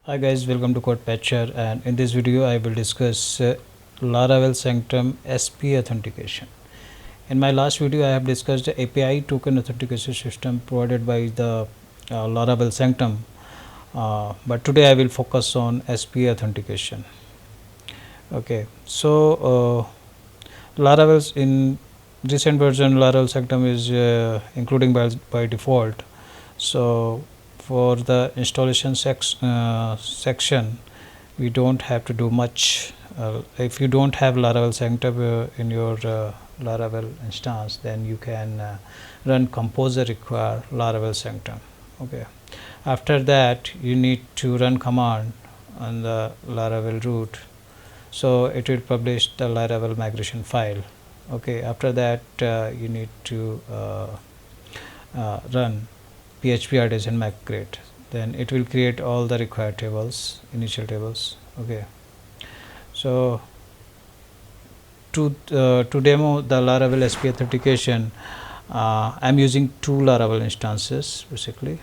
Hi guys, welcome to CodePatcher, and in this video I will discuss Laravel Sanctum SP authentication. In my last video I have discussed the API token authentication system provided by the Laravel Sanctum, but today I will focus on SP authentication. Okay, so Laravel's in recent version Laravel Sanctum is including by default. So for the installation section we don't have to do much. If you don't have Laravel Sanctum in your Laravel instance, then you can run composer require Laravel Sanctum. Okay, after that you need to run command on the Laravel root, so it will publish the Laravel migration file. Okay, after that you need to run php artisan migrate, then it will create all the required tables, initial tables. Okay, so to demo the Laravel SP authentication, I'm using two Laravel instances basically.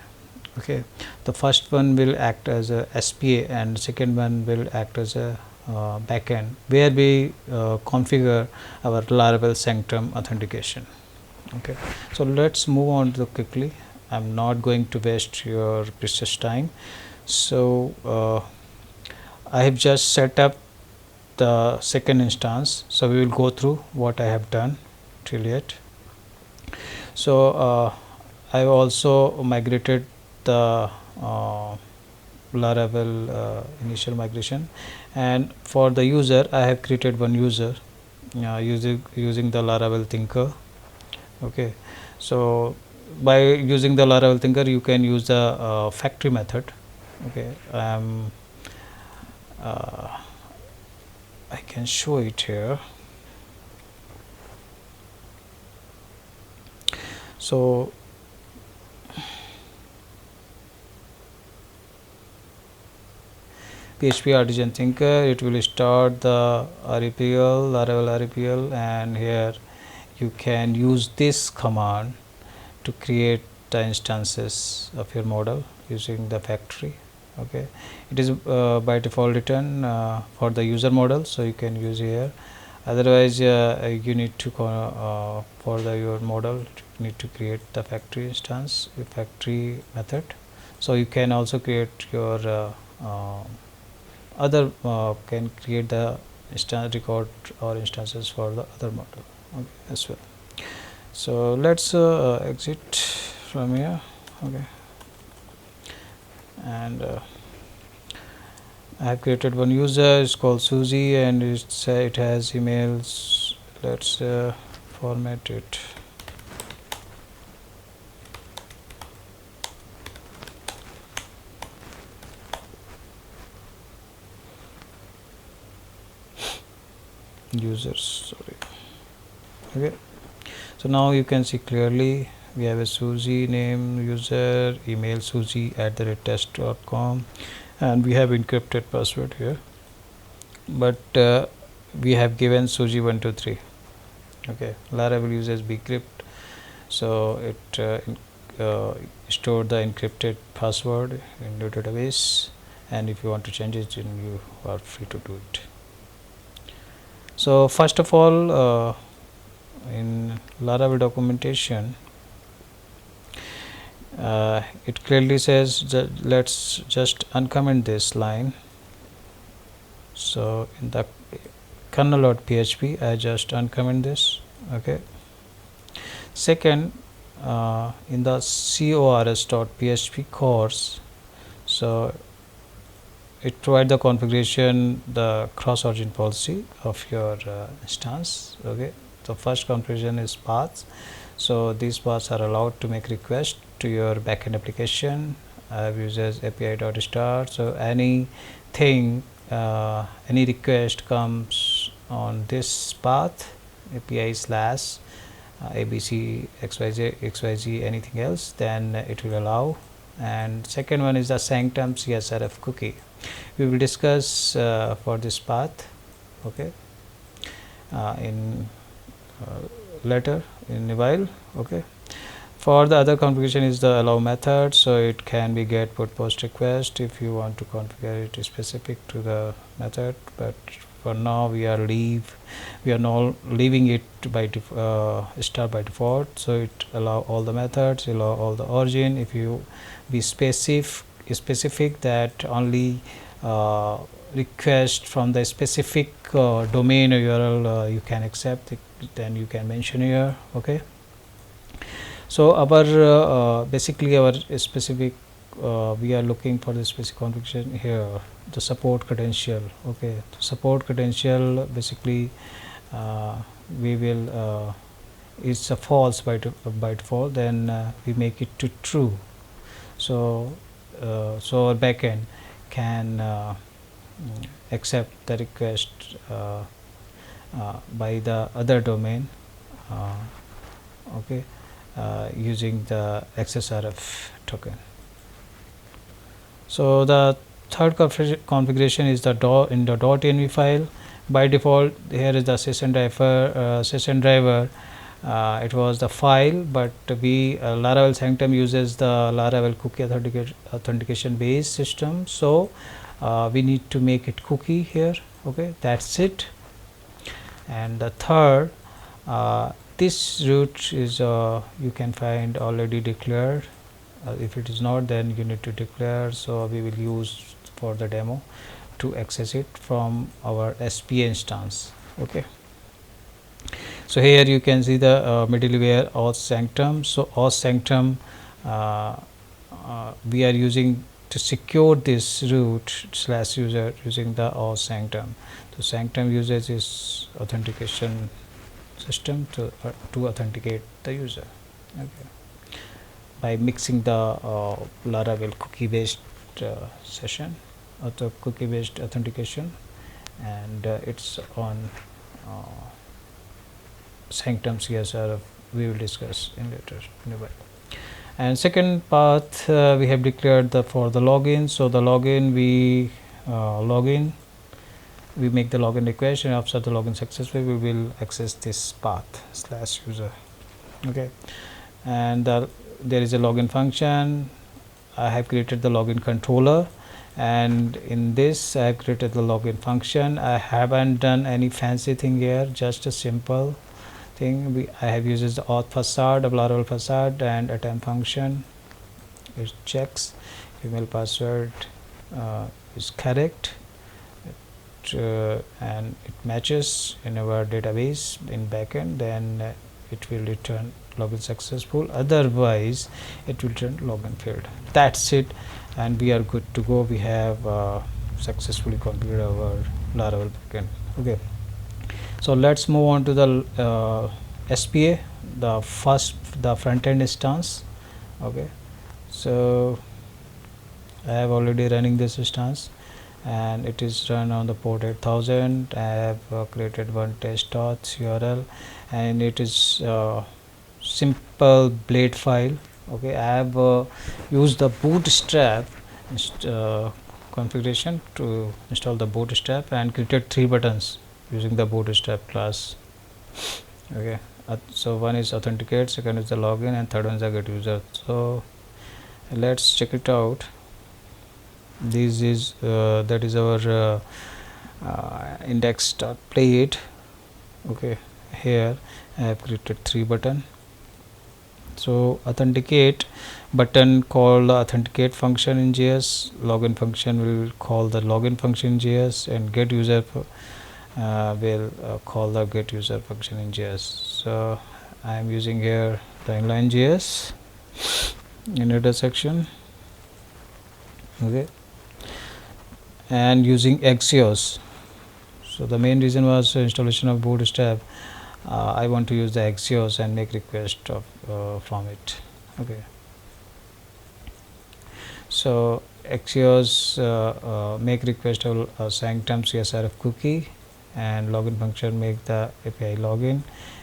Okay, the first one will act as a SPA and second one will act as a backend where we configure our Laravel Sanctum authentication. Okay, so let's move on to quickly. I'm not going to waste your precious time. So I have just set up the second instance, so we will go through what I have done till yet. So I've also migrated the Laravel initial migration, and for the user I have created one user using the Laravel Thinker. Okay, so by using the Laravel Thinker you can use the factory method. Okay, I can show it here. So PHP Artisan Thinker, it will start the REPL, Laravel REPL, and here you can use this command to create the instances of your model using the factory. Okay, it is by default written for the user model, so you can use here. Otherwise you need to for your model you need to create the factory instance with factory method. So you can also create your other can create the instance record or instances for the other model, okay, as well. So let's exit from here. Okay, and I have created one user. It's called Susie, and it has emails. Let's format it. Users, sorry. Okay, so now you can see clearly we have a Susie name, user, email susie@test.com, and we have encrypted password here, but we have given Susie123. Okay, Laravel uses bcrypt, so it store the encrypted password in your database, and if you want to change it, then you are free to do it. So first of all, in Laravel documentation it clearly says that let's just uncomment this line. So in the kernel.php I just uncomment this. Okay, second in the cors.php cores, so it provides the configuration, the cross origin policy of your instance. Okay, the first configuration is paths, so these paths are allowed to make requests to your backend application. I have used as api.start, so anything any request comes on this path, api slash abc xyz anything else, then it will allow. And second one is the Sanctum CSRF cookie. We will discuss for this path, okay, in later in a while. Okay, For the other configuration is the allow method, so it can be get, put, post request if you want to configure it specific to the method, but for now we are now leaving it by star by default. So it allow all the methods, allow all the origin. If you be specific that only request from the specific domain URL you can accept it, then you can mention here. Okay, so our basically our specific we are looking for the specific configuration here, the support credential. Okay, support credential basically we will it's a false by default, then we make it to true. So so our backend can accept the request by the other domain, okay, using the XSRF token. So the third configuration is the in the .env file. By default here is the session driver. It was the file, but we Laravel Sanctum uses the Laravel cookie authentication based system, so we need to make it cookie here. Okay, that's it. And the third, this route is you can find already declared. If it is not, then you need to declare, so we will use for the demo to access it from our SPA instance. Okay, so here you can see the middleware auth sanctum. So auth sanctum we are using to secure this root / user using the auth sanctum. So sanctum uses this authentication system to authenticate the user. Okay, by mixing the Laravel cookie based session or the cookie based authentication, and it's on Sanctum CSR we will discuss in later in a while. And second path we have declared for the login. So the login we we make the login request, and after the login successfully we will access this path / user. Okay, and there is a login function. I have created the login controller, and in this I have created the login function. I haven't done any fancy thing here, just a simple thing. I have used the auth facade of Laravel facade and attempt function. It checks email password is correct, and it matches in our database in backend, then it will return login successful, otherwise it will return login failed. That's it, and we are good to go. We have successfully configured our Laravel backend. Okay, so let's move on to the SPA, the front end instance. Okay, so I have already running this instance, and it is run on the port 8000. I have created one test auth URL, and it is simple blade file. Okay, I have used the bootstrap configuration to install the bootstrap and created 3 buttons using the bootstrap class. Okay, so one is authenticate, second is the login, and third one is the get user. So let's check it out. This is that is our index.plate. Okay, here I have created 3 button. So authenticate button call the authenticate function in JS, login function will call the login function in JS, and get user will call the get user function in JS. So I am using here the inline JS in header section. Okay, and using Axios. So the main reason was installation of bootstrap. I want to use the Axios and make request of from it. Okay, so Axios make request of Sanctum CSRF cookie, and login function make the API login,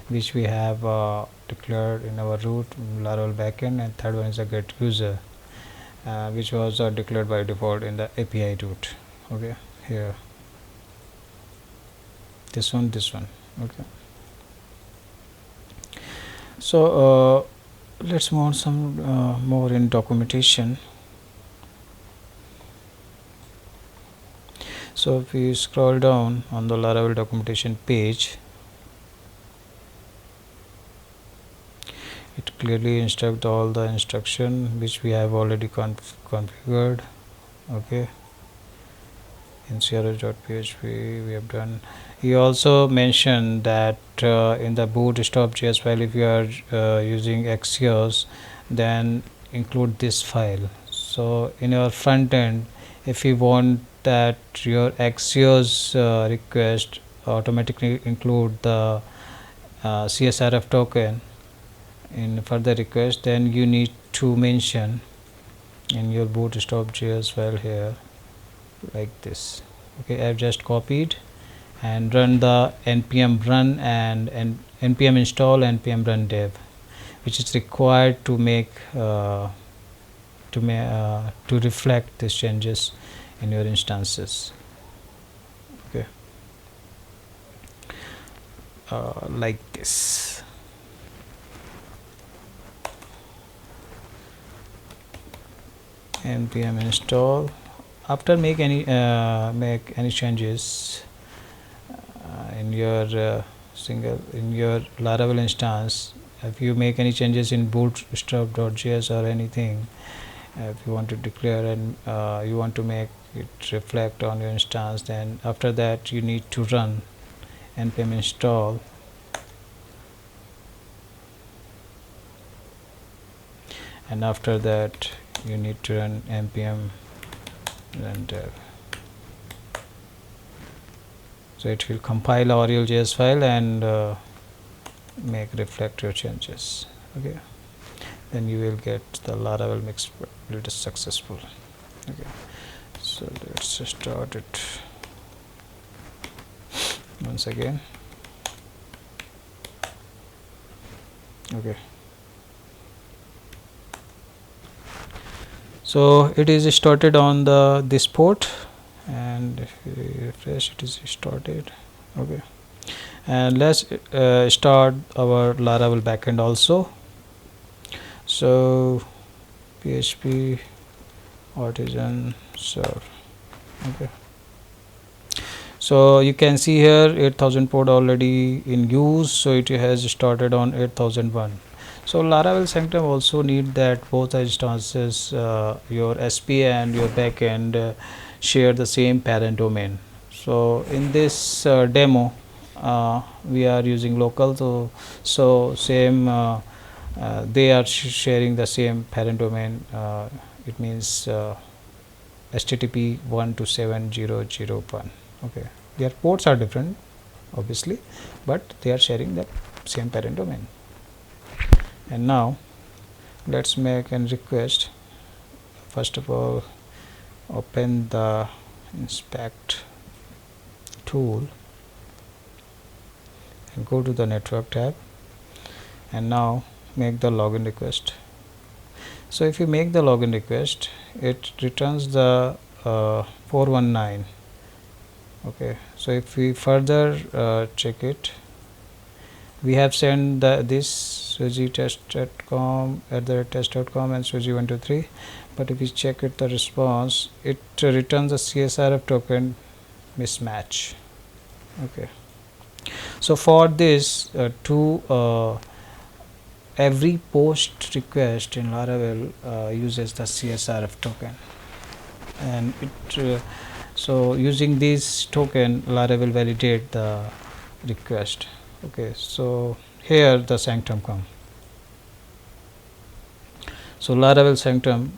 which we have declared in our root Laravel backend, and third one is a get user, which was declared by default in the API root. Okay, here this one. Okay, so let's move on some more in documentation. So if we scroll down on the Laravel documentation page, it clearly instructs all the instruction which we have already configured. Okay, in crh.php we have done. He also mentioned that in the bootstrap.js file, if you are using Axios, then include this file. So in your front end, if you want that your Axios request automatically include the CSRF token in further request, then you need to mention in your bootstrap.js file here like this. Okay, I've just copied and run the npm run and npm install npm run dev, which is required to make to reflect these changes in your instances. Okay, like this. Npm install. After make any changes in your in your Laravel instance, if you make any changes in bootstrap.js or anything, if you want to declare and you want to make it reflect on your instance, then after that you need to run npm install and after that you need to run npm run dev. So it will compile our real.js file and make reflect your changes. Okay, then you will get the Laravel mix build is successful. Okay, so let's start it once again. Okay, so it is started on this port, and if we refresh, it is started. Okay, and let's start our Laravel backend also. So php artisan serve. Okay, so you can see here 8000 port already in use, so it has started on 8001. So Laravel Sanctum also need that both instances, your SP and your backend, share the same parent domain. So in this demo, we are using local, so same they are sharing the same parent domain. It means HTTP 127.0.0.1. Okay, their ports are different obviously, but they are sharing the same parent domain. And now let's make a request. First of all, open the inspect tool and go to the network tab, and now make the login request. So if you make the login request, it returns the 419. Okay, so if we further check it, we have sent this sujitest.com @test.com and suji123, but if we check it, the response, it returns a CSRF token mismatch. Okay, so for this every post request in Laravel uses the CSRF token, and it so using this token, Laravel validate the request. Okay, so here the Sanctum come. So Laravel Sanctum,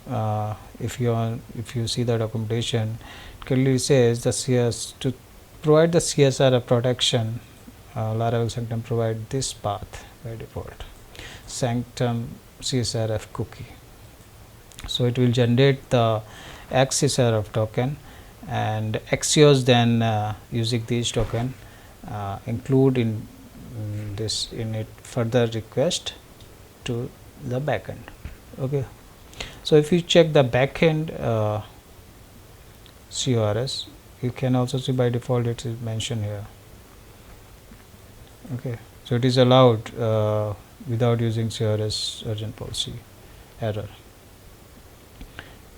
if you see the documentation, it clearly says the CS to provide the CSRF protection. Laravel Sanctum provide this path by default, Sanctum CSRF cookie. So it will generate the XCSRF token, and Axios then using this token include in this in it further request to the backend. Okay, so if you check the backend CORS, you can also see by default it is mentioned here. Okay, so it is allowed without using CRS urgent policy error.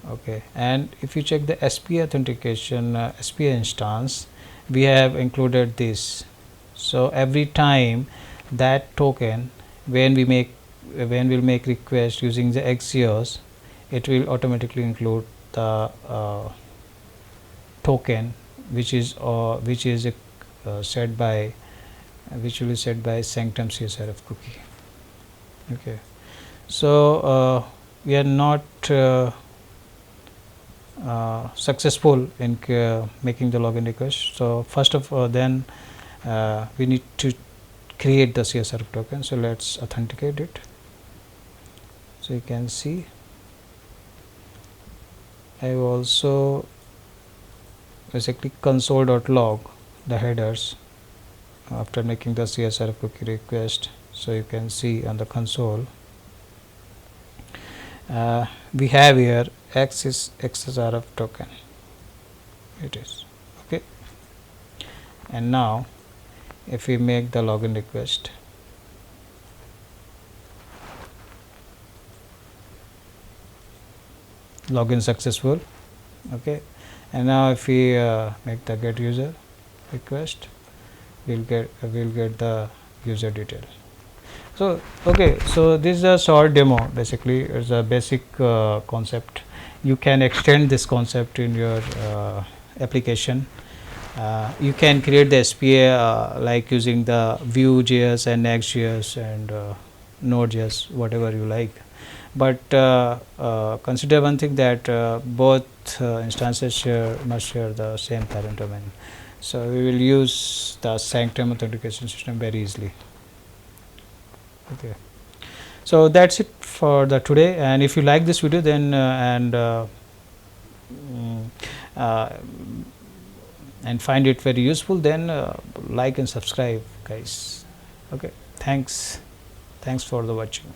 Okay, and if you check the SPA authentication SPA instance, we have included this. So every time that token, when we'll make request using the Axios, it will automatically include the token which is set by which will be set by Sanctum CSRF cookie. Okay, so we are not successful in making the login request. So first of all, then we need to create the CSRF token. So let's authenticate it. So you can see I have also basically console.log the headers after making the CSRF cookie request. So you can see on the console we have here Axis XSRF token. It is okay. And now if we make the login request, login successful. Okay, and now if we make the get user request, we'll get the user detail. So okay, so this is a short demo. Basically it's a basic concept. You can extend this concept in your application. You can create the SPA like using the Vue.js and Next.js and Node.js, whatever you like. But consider one thing, that both instances must share the same parent domain. So we will use the Sanctum authentication system very easily. Okay, so that's it for the today. And if you like this video, then and find it very useful, then like and subscribe, guys. Okay, thanks for the watching.